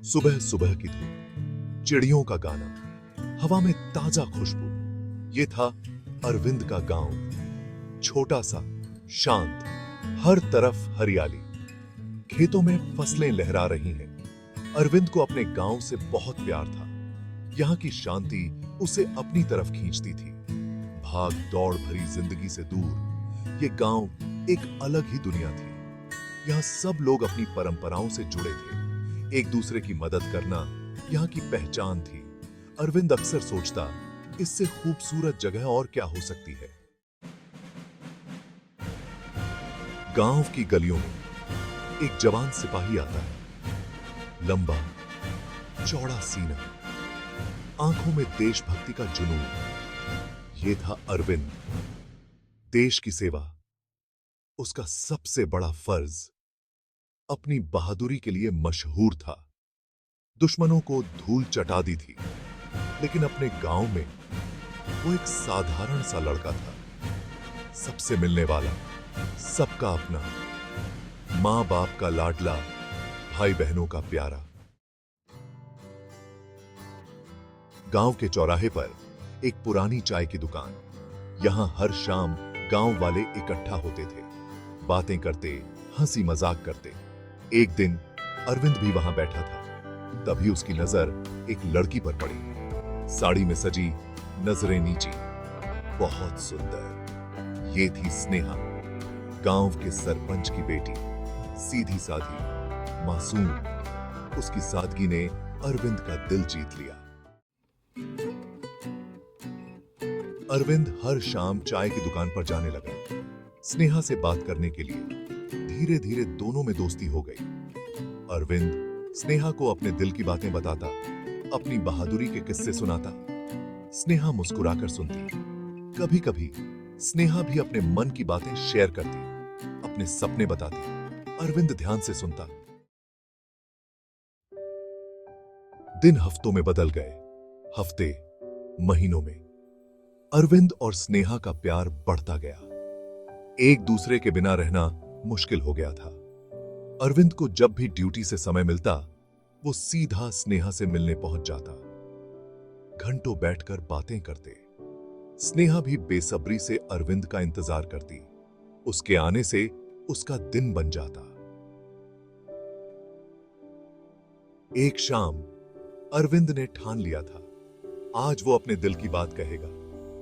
सुबह सुबह की धूप, चिड़ियों का गाना, हवा में ताजा खुशबू। ये था अरविंद का गांव। छोटा सा, शांत, हर तरफ हरियाली। खेतों में फसलें लहरा रही हैं। अरविंद को अपने गांव से बहुत प्यार था। यहाँ की शांति उसे अपनी तरफ खींचती थी। भाग दौड़ भरी जिंदगी से दूर ये गांव एक अलग ही दुनिया थी। यहाँ सब लोग अपनी परंपराओं से जुड़े थे। एक दूसरे की मदद करना यहाँ की पहचान थी। अरविंद अक्सर सोचता, इससे खूबसूरत जगह और क्या हो सकती है। गांव की गलियों में एक जवान सिपाही आता है। लंबा, चौड़ा सीना, आंखों में देशभक्ति का जुनून। ये था अरविंद। देश की सेवा उसका सबसे बड़ा फर्ज। अपनी बहादुरी के लिए मशहूर था। दुश्मनों को धूल चटा दी थी, लेकिन अपने गांव में वो एक साधारण सा लड़का था। सबसे मिलने वाला, सबका अपना, मां बाप का लाडला, भाई बहनों का प्यारा। गांव के चौराहे पर एक पुरानी चाय की दुकान। यहां हर शाम गांव वाले इकट्ठा होते थे, बातें करते, हंसी मजाक करते। एक दिन अरविंद भी वहां बैठा था। तभी उसकी नजर एक लड़की पर पड़ी। साड़ी में सजी, नजरें नीची, बहुत सुंदर। ये थी स्नेहा, गांव के सरपंच की बेटी। सीधी साधी, मासूम। उसकी सादगी ने अरविंद का दिल जीत लिया। अरविंद हर शाम चाय की दुकान पर जाने लगा, स्नेहा से बात करने के लिए। धीरे धीरे दोनों में दोस्ती हो गई। अरविंद स्नेहा को अपने दिल की बातें बताता, अपनी बहादुरी के किस्से सुनाता। स्नेहा मुस्कुराकर सुनती। कभी कभी स्नेहा भी अपने मन की बातें शेयर करती, अपने सपने बताती। अरविंद ध्यान से सुनता। दिन हफ्तों में बदल गए, हफ्ते महीनों में। अरविंद और स्नेहा का प्यार बढ़ता गया। एक दूसरे के बिना रहना मुश्किल हो गया था। अरविंद को जब भी ड्यूटी से समय मिलता, वो सीधा स्नेहा से मिलने पहुंच जाता। घंटों बैठकर बातें करते। स्नेहा भी बेसब्री से अरविंद का इंतजार करती। उसके आने से उसका दिन बन जाता। एक शाम अरविंद ने ठान लिया था, आज वो अपने दिल की बात कहेगा।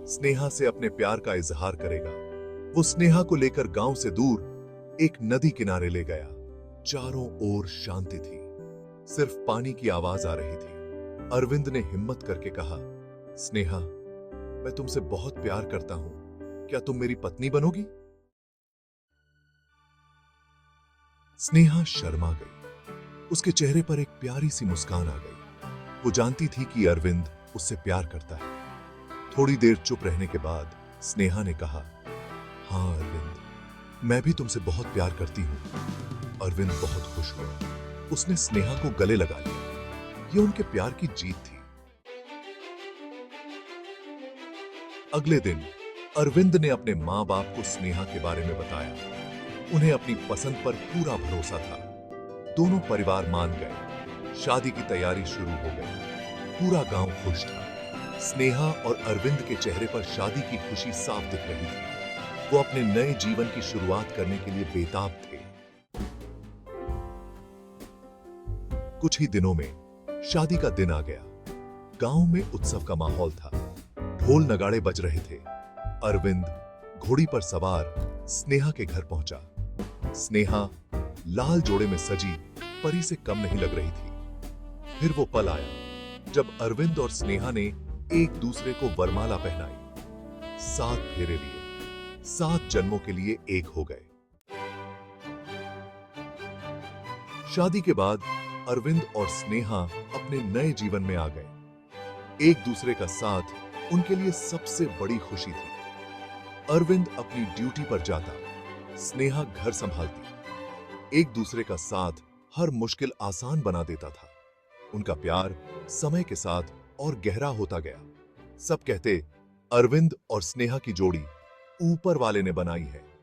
स्नेहा से अपने प्यार का इजहार करेगा। वो स्नेहा को लेकर गांव से दूर एक नदी किनारे ले गया। चारों ओर शांति थी, सिर्फ पानी की आवाज आ रही थी। अरविंद ने हिम्मत करके कहा, स्नेहा, मैं तुमसे बहुत प्यार करता हूं, क्या तुम मेरी पत्नी बनोगी? स्नेहा शर्मा गई। उसके चेहरे पर एक प्यारी सी मुस्कान आ गई। वो जानती थी कि अरविंद उससे प्यार करता है। थोड़ी देर चुप रहने के बाद स्नेहा ने कहा, हां अरविंद, मैं भी तुमसे बहुत प्यार करती हूं। अरविंद बहुत खुश हुआ। उसने स्नेहा को गले लगा लिया। ये उनके प्यार की जीत थी। अगले दिन अरविंद ने अपने मां बाप को स्नेहा के बारे में बताया। उन्हें अपनी पसंद पर पूरा भरोसा था। दोनों परिवार मान गए। शादी की तैयारी शुरू हो गई। पूरा गांव खुश था। स्नेहा और अरविंद के चेहरे पर शादी की खुशी साफ दिख रही थी। वो अपने नए जीवन की शुरुआत करने के लिए बेताब थे। कुछ ही दिनों में शादी का दिन आ गया। गांव में उत्सव का माहौल था। ढोल नगाड़े बज रहे थे। अरविंद घोड़ी पर सवार स्नेहा के घर पहुंचा। स्नेहा लाल जोड़े में सजी परी से कम नहीं लग रही थी। फिर वो पल आया जब अरविंद और स्नेहा ने एक दूसरे को वरमाला पहनाई। 7 फेरे लिए, 7 जन्मों के लिए एक हो गए। शादी के बाद अरविंद और स्नेहा अपने नए जीवन में आ गए। एक दूसरे का साथ उनके लिए सबसे बड़ी खुशी थी। अरविंद अपनी ड्यूटी पर जाता, स्नेहा घर संभालती। एक दूसरे का साथ हर मुश्किल आसान बना देता था। उनका प्यार समय के साथ और गहरा होता गया। सब कहते, अरविंद और स्नेहा की जोड़ी ऊपर वाले ने बनाई है।